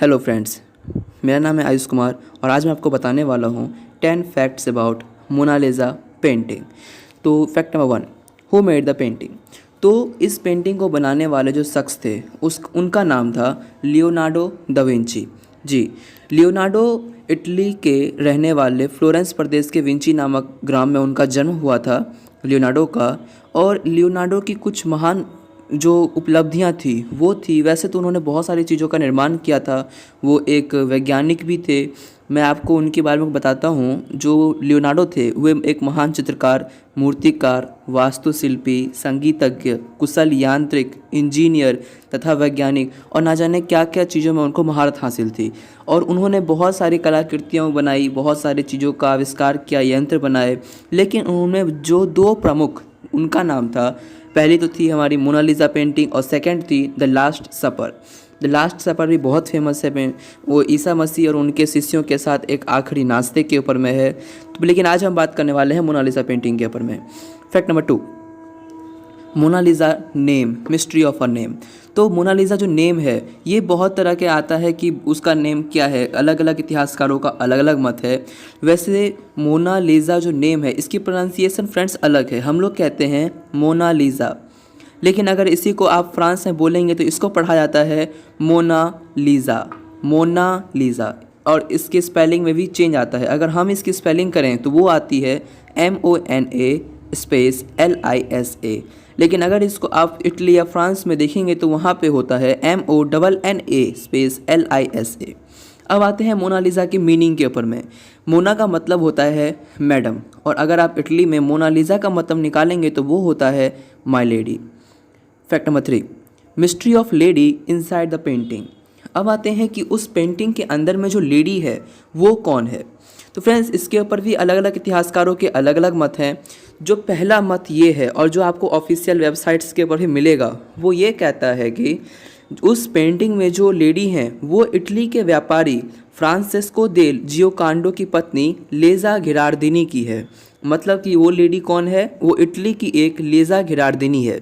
Hello friends, मेरा नाम है आयुष कुमार और आज मैं आपको बताने वाला हूँ 10 फैक्ट्स अबाउट मोनालिसा पेंटिंग। तो fact number 1, who made the painting. तो इस पेंटिंग को बनाने वाले जो शख्स थे उनका नाम था लियोनार्डो दा विंची। जी, लियोनार्डो इटली के रहने वाले फ्लोरेंस प्रदेश के विंची नामक ग्राम में उनका जन्म हुआ था लियोनार्डो का। और लियोनार्डो की कुछ महान जो उपलब्धियां थी वो थी, वैसे तो उन्होंने बहुत सारी चीज़ों का निर्माण किया था, वो एक वैज्ञानिक भी थे। मैं आपको उनके बारे में बताता हूँ। जो लियोनार्डो थे वे एक महान चित्रकार, मूर्तिकार, वास्तुशिल्पी, संगीतज्ञ, कुशल यांत्रिक, इंजीनियर तथा वैज्ञानिक और ना जाने क्या क्या चीज़ों में उनको महारत हासिल थी। और उन्होंने बहुत सारी कलाकृतियाँ बनाई, बहुत सारी चीज़ों का आविष्कार किया, यंत्र बनाए। लेकिन उन्होंने जो दो प्रमुख, उनका नाम था, पहली तो थी हमारी मोनालिसा पेंटिंग और सेकंड थी the last supper. The last supper भी बहुत फेमस है। वो ईसा मसीह और उनके शिष्यों के साथ एक आखिरी नाश्ते के ऊपर में है। तो लेकिन आज हम बात करने वाले हैं मोनालिसा पेंटिंग के ऊपर में। Fact number 2, Mona Lisa name, mystery of a name. तो मोनालिसा जो नेम है ये बहुत तरह के आता है कि उसका नेम क्या है, अलग अलग इतिहासकारों का अलग अलग मत है। वैसे मोनालिसा जो नेम है इसकी प्रोनाउंसिएशन फ्रेंड्स अलग है। हम लोग कहते हैं मोनालिसा, लेकिन अगर इसी को आप फ्रांस में बोलेंगे तो इसको पढ़ा जाता है मोनालिसा, मोनालिसा। और इसके स्पेलिंग में भी चेंज आता है। अगर हम इसकी स्पेलिंग करें तो वो आती है MONA स्पेस LISA। लेकिन अगर इसको आप इटली या फ्रांस में देखेंगे तो वहाँ पे होता है MONNA स्पेस LISA। अब आते हैं मोनालिसा की मीनिंग के ऊपर में। मोना का मतलब होता है मैडम, और अगर आप इटली में मोनालिसा का मतलब निकालेंगे तो वो होता है my lady. Fact number 3, mystery of lady inside the painting. अब आते हैं कि उस पेंटिंग के अंदर में जो लेडी है वो कौन है। तो फ्रेंड्स इसके ऊपर भी अलग अलग इतिहासकारों के अलग अलग मत हैं। जो पहला मत ये है, और जो आपको ऑफिशियल वेबसाइट्स के ऊपर भी मिलेगा, वो ये कहता है कि उस पेंटिंग में जो लेडी हैं वो इटली के व्यापारी फ्रांसेस्को देल जियोकांडो की पत्नी लेज़ा गिरार्दिनी की है। मतलब कि वो लेडी कौन है, वो इटली की एक लेज़ा गिरार्दिनी है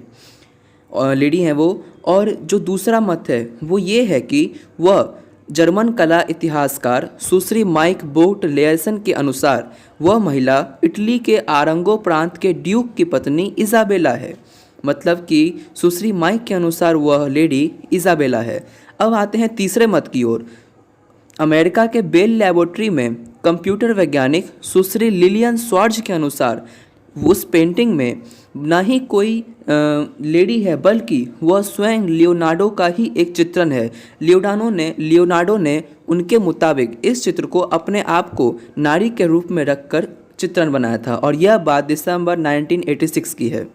और लेडी हैं वो। और जो दूसरा मत है वो ये है कि वह जर्मन कला इतिहासकार सुश्री माइक बोट लेयसन के अनुसार वह महिला इटली के आरंगो प्रांत के ड्यूक की पत्नी इज़ाबेला है। मतलब कि सुश्री माइक के अनुसार वह लेडी इज़ाबेला है। अब आते हैं तीसरे मत की ओर। अमेरिका के बेल लैबोरेटरी में कंप्यूटर वैज्ञानिक सुश्री लिलियन स्वार्ज के अनुसार उस पेंटिंग में ना ही कोई लेडी है, बल्कि वह स्वयं लियोनार्डो का ही एक चित्रण है। लियोनार्डो ने उनके मुताबिक इस चित्र को अपने आप को नारी के रूप में रखकर चित्रण बनाया था, और यह बात दिसंबर 1986 की है।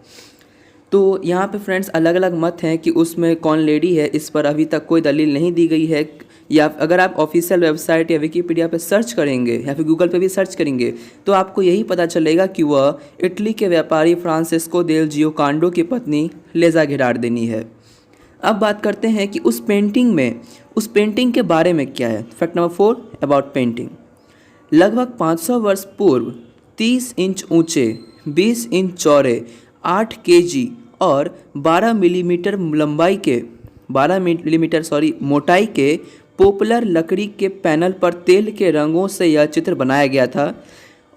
तो यहाँ पे फ्रेंड्स अलग अलग मत हैं कि उसमें कौन लेडी है, इस पर अभी तक कोई दलील नहीं दी गई है। या अगर आप ऑफिशियल वेबसाइट या विकिपीडिया पे सर्च करेंगे या फिर गूगल पे भी सर्च करेंगे तो आपको यही पता चलेगा कि वह इटली के व्यापारी फ्रांसेस्को देल जियोकांडो की पत्नी लेज़ा गिरार्दिनी है। अब बात करते हैं कि उस पेंटिंग के बारे में क्या है। Fact number 4 about painting. लगभग 500 वर्ष पूर्व 30 इंच ऊंचे, 20 इंच चौड़े, 8 kg और 12 मिलीमीटर मोटाई के पॉपुलर लकड़ी के पैनल पर तेल के रंगों से यह चित्र बनाया गया था।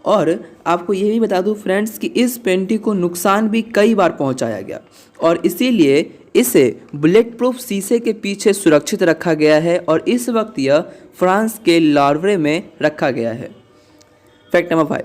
और आपको ये भी बता दूं फ्रेंड्स कि इस पेंटिंग को नुकसान भी कई बार पहुंचाया गया, और इसीलिए इसे बुलेट प्रूफ शीशे के पीछे सुरक्षित रखा गया है, और इस वक्त यह फ्रांस के लॉuvre में रखा गया है। Fact number 5,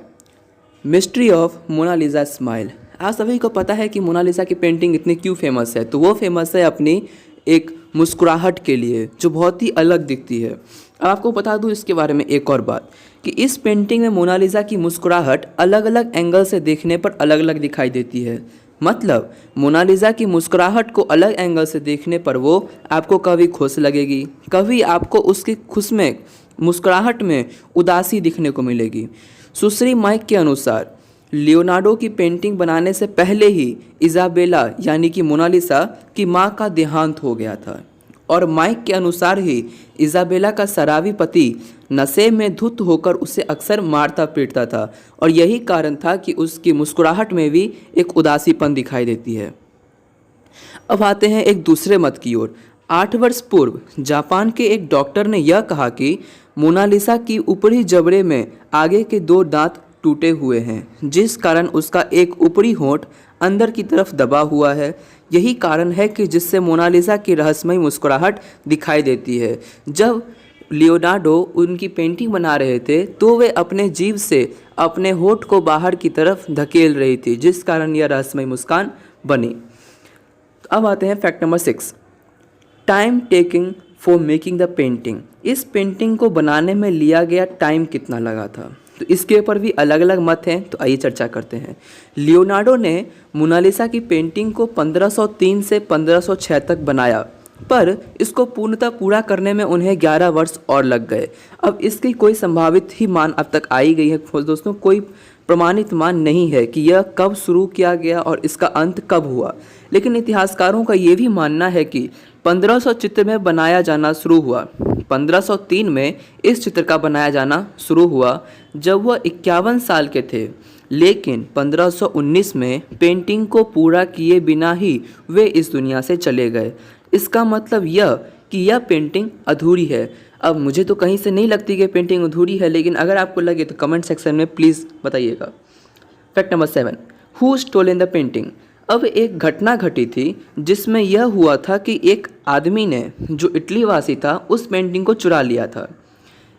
mystery of Mona Lisa smile. आप सभी को पता है कि मोनालिसा की पेंटिंग इतनी क्यों फेमस है। तो वो फेमस है अपनी एक मुस्कुराहट के लिए जो बहुत ही अलग दिखती है। अब आपको बता दूं इसके बारे में एक और बात कि इस पेंटिंग में मोनालिसा की मुस्कुराहट अलग अलग एंगल से देखने पर अलग अलग दिखाई देती है। मतलब मोनालिसा की मुस्कुराहट को अलग एंगल से देखने पर वो आपको कभी खुश लगेगी, कभी आपको उसकी मुस्कुराहट में उदासी दिखने को मिलेगी। सुश्री माइक के अनुसार लियोनार्डो की पेंटिंग बनाने से पहले ही इज़ाबेला यानी कि मोनालिसा की मां का देहांत हो गया था, और माइक के अनुसार ही इज़ाबेला का शराबी पति नशे में धुत होकर उसे अक्सर मारता पीटता था, और यही कारण था कि उसकी मुस्कुराहट में भी एक उदासीपन दिखाई देती है। अब आते हैं एक दूसरे मत की ओर। 8 वर्ष पूर्व जापान के एक डॉक्टर ने यह कहा कि मोनालिसा की ऊपरी जबड़े में आगे के 2 दांत टूटे हुए हैं, जिस कारण उसका एक ऊपरी होंठ अंदर की तरफ दबा हुआ है। यही कारण है कि जिससे मोनालिसा की रहस्यमयी मुस्कुराहट दिखाई देती है। जब लियोनार्डो उनकी पेंटिंग बना रहे थे तो वे अपने जीभ से अपने होंठ को बाहर की तरफ धकेल रही थी, जिस कारण यह रहस्यमयी मुस्कान बनी। अब आते हैं fact number 6, time taking for making the painting. इस पेंटिंग को बनाने में लिया गया टाइम कितना लगा था, तो इसके ऊपर भी अलग अलग मत हैं, तो आइए चर्चा करते हैं। लियोनार्डो ने मोनालिसा की पेंटिंग को 1503 से 1506 तक बनाया, पर इसको पूर्णतः पूरा करने में उन्हें 11 वर्ष और लग गए। अब इसकी कोई संभावित ही मान अब तक आई गई है दोस्तों, कोई प्रमाणित मान नहीं है कि यह कब शुरू किया गया और इसका अंत कब हुआ। लेकिन इतिहासकारों का ये भी मानना है कि 1500 चित्र में बनाया जाना शुरू हुआ। 1503 में इस चित्र का बनाया जाना शुरू हुआ जब वह 51 साल के थे, लेकिन 1519 में पेंटिंग को पूरा किए बिना ही वे इस दुनिया से चले गए। इसका मतलब यह कि यह पेंटिंग अधूरी है। अब मुझे तो कहीं से नहीं लगती कि पेंटिंग अधूरी है, लेकिन अगर आपको लगे तो कमेंट सेक्शन में प्लीज़ बताइएगा। Fact number 7, who stolen the painting. अब एक घटना घटी थी जिसमें यह हुआ था कि एक आदमी ने, जो इटली वासी था, उस पेंटिंग को चुरा लिया था।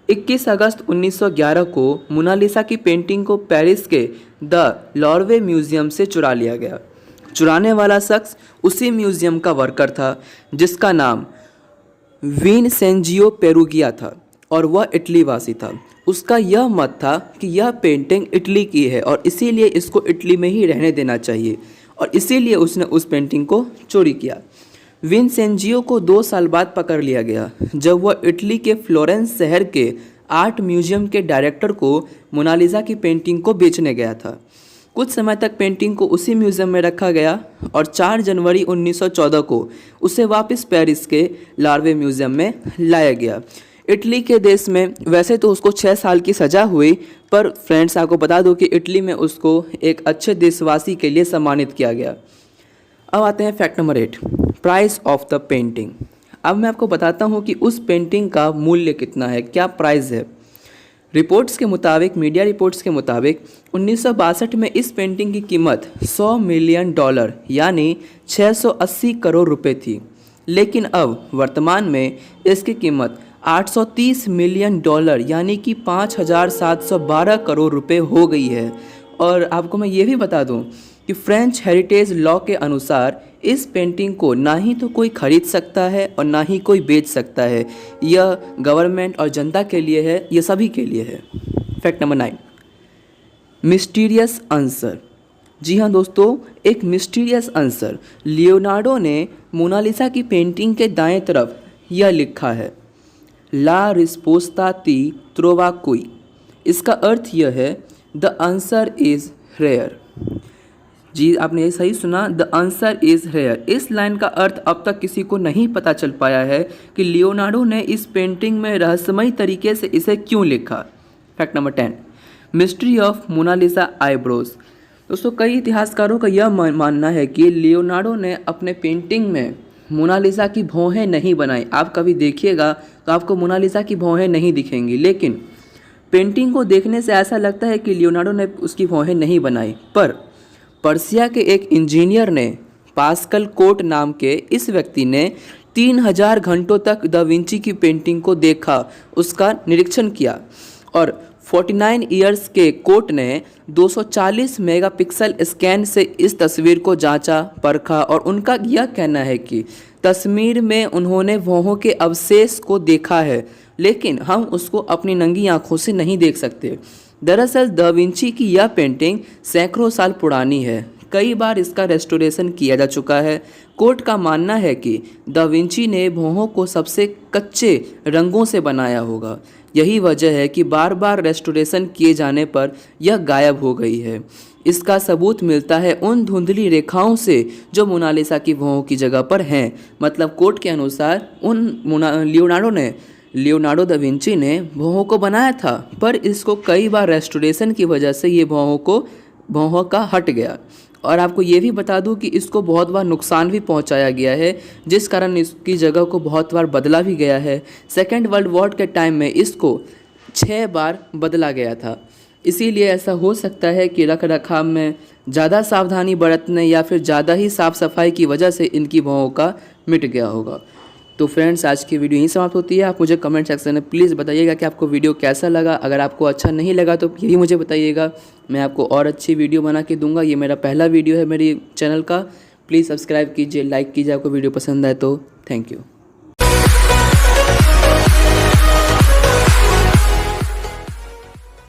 21 अगस्त 1911 को मोनालिसा की पेंटिंग को पेरिस के द लॉर्वे म्यूजियम से चुरा लिया गया। चुराने वाला शख्स उसी म्यूजियम का वर्कर था जिसका नाम विनसेंजियो पेरुगिया था और वह इटली वासी था। उसका यह मत था कि यह पेंटिंग इटली की है और इसीलिए इसको इटली में ही रहने देना चाहिए, और इसीलिए उसने उस पेंटिंग को चोरी किया। विनसेंजियो को 2 साल बाद पकड़ लिया गया जब वह इटली के फ्लोरेंस शहर के आर्ट म्यूजियम के डायरेक्टर को मोनालिसा की पेंटिंग को बेचने गया था। कुछ समय तक पेंटिंग को उसी म्यूजियम में रखा गया और 4 जनवरी 1914 को उसे वापस पेरिस के लार्वे म्यूजियम में लाया गया। इटली के देश में वैसे तो उसको 6 साल की सज़ा हुई, पर फ्रेंड्स आपको बता दूं कि इटली में उसको एक अच्छे देशवासी के लिए सम्मानित किया गया। अब आते हैं fact number 8, price of the painting. अब मैं आपको बताता हूं कि उस पेंटिंग का मूल्य कितना है, क्या प्राइस है। रिपोर्ट्स के मुताबिक, मीडिया रिपोर्ट्स के मुताबिक 1962 में इस पेंटिंग की कीमत $100 मिलियन यानी 680 करोड़ रुपए थी, लेकिन अब वर्तमान में इसकी कीमत $830 मिलियन यानी कि 5,712 करोड़ रुपए हो गई है। और आपको मैं ये भी बता दूं कि फ्रेंच हेरिटेज लॉ के अनुसार इस पेंटिंग को ना ही तो कोई खरीद सकता है और ना ही कोई बेच सकता है। यह गवर्नमेंट और जनता के लिए है, यह सभी के लिए है। Fact number 9, mysterious answer. जी हाँ दोस्तों, एक मिस्टीरियस आंसर। लियोनार्डो ने मोनालिसा की पेंटिंग के दाएं तरफ यह लिखा है, ला रिस्पोस्ता ती त्रोवा कोई। इसका अर्थ यह है, द आंसर इज़ रेयर। जी आपने ये सही सुना, द आंसर इज़ रेयर। इस लाइन का अर्थ अब तक किसी को नहीं पता चल पाया है कि लियोनार्डो ने इस पेंटिंग में रहस्यमयी तरीके से इसे क्यों लिखा। Fact number 10, mystery of Mona Lisa eyebrows. दोस्तों, कई इतिहासकारों का यह मानना है कि लियोनार्डो ने अपने पेंटिंग में मोनालिसा की भौहें नहीं बनाई। आप कभी देखिएगा तो आपको मोनालिसा की भौहें नहीं दिखेंगी, लेकिन पेंटिंग को देखने से ऐसा लगता है कि लियोनार्डो ने उसकी भौहें नहीं बनाई। पर पर्सिया के एक इंजीनियर ने, पास्कल कोट नाम के इस व्यक्ति ने 3000 घंटों तक दा विंची की पेंटिंग को देखा, उसका निरीक्षण किया, और 49 ईयर्स के कोट ने 240 मेगापिक्सल स्कैन से इस तस्वीर को जांचा, परखा, और उनका यह कहना है कि तस्वीर में उन्होंने भौहों के अवशेष को देखा है, लेकिन हम उसको अपनी नंगी आंखों से नहीं देख सकते। दरअसल दा विंची की यह पेंटिंग सैकड़ों साल पुरानी है, कई बार इसका रेस्टोरेशन किया जा चुका है। कोर्ट का मानना है कि दा विंची ने भौहों को सबसे कच्चे रंगों से बनाया होगा। यही वजह है कि बार बार रेस्टोरेशन किए जाने पर यह गायब हो गई है। इसका सबूत मिलता है उन धुंधली रेखाओं से जो मोनालिसा की भौहों की जगह पर हैं। मतलब कोर्ट के अनुसार लियोनार्डो दा विंची ने भौहों को बनाया था, पर इसको कई बार रेस्टोरेशन की वजह से ये भौहों का हट गया और आपको ये भी बता दूं कि इसको बहुत बार नुकसान भी पहुंचाया गया है, जिस कारण इसकी जगह को बहुत बार बदला भी गया है। सेकेंड वर्ल्ड वॉर के टाइम में इसको 6 बार बदला गया था। इसीलिए ऐसा हो सकता है कि रख रखाव में ज़्यादा सावधानी बरतने या फिर ज़्यादा ही साफ़ सफाई की वजह से इनकी भौं का मिट गया होगा। तो फ्रेंड्स, आज की वीडियो यहीं समाप्त होती है। आप मुझे कमेंट सेक्शन में प्लीज़ बताइएगा कि आपको वीडियो कैसा लगा। अगर आपको अच्छा नहीं लगा तो ये भी मुझे बताइएगा, मैं आपको और अच्छी वीडियो बना के दूंगा। ये मेरा पहला वीडियो है मेरी चैनल का। प्लीज़ सब्सक्राइब कीजिए, लाइक कीजिए आपको वीडियो पसंद आए तो। Thank you.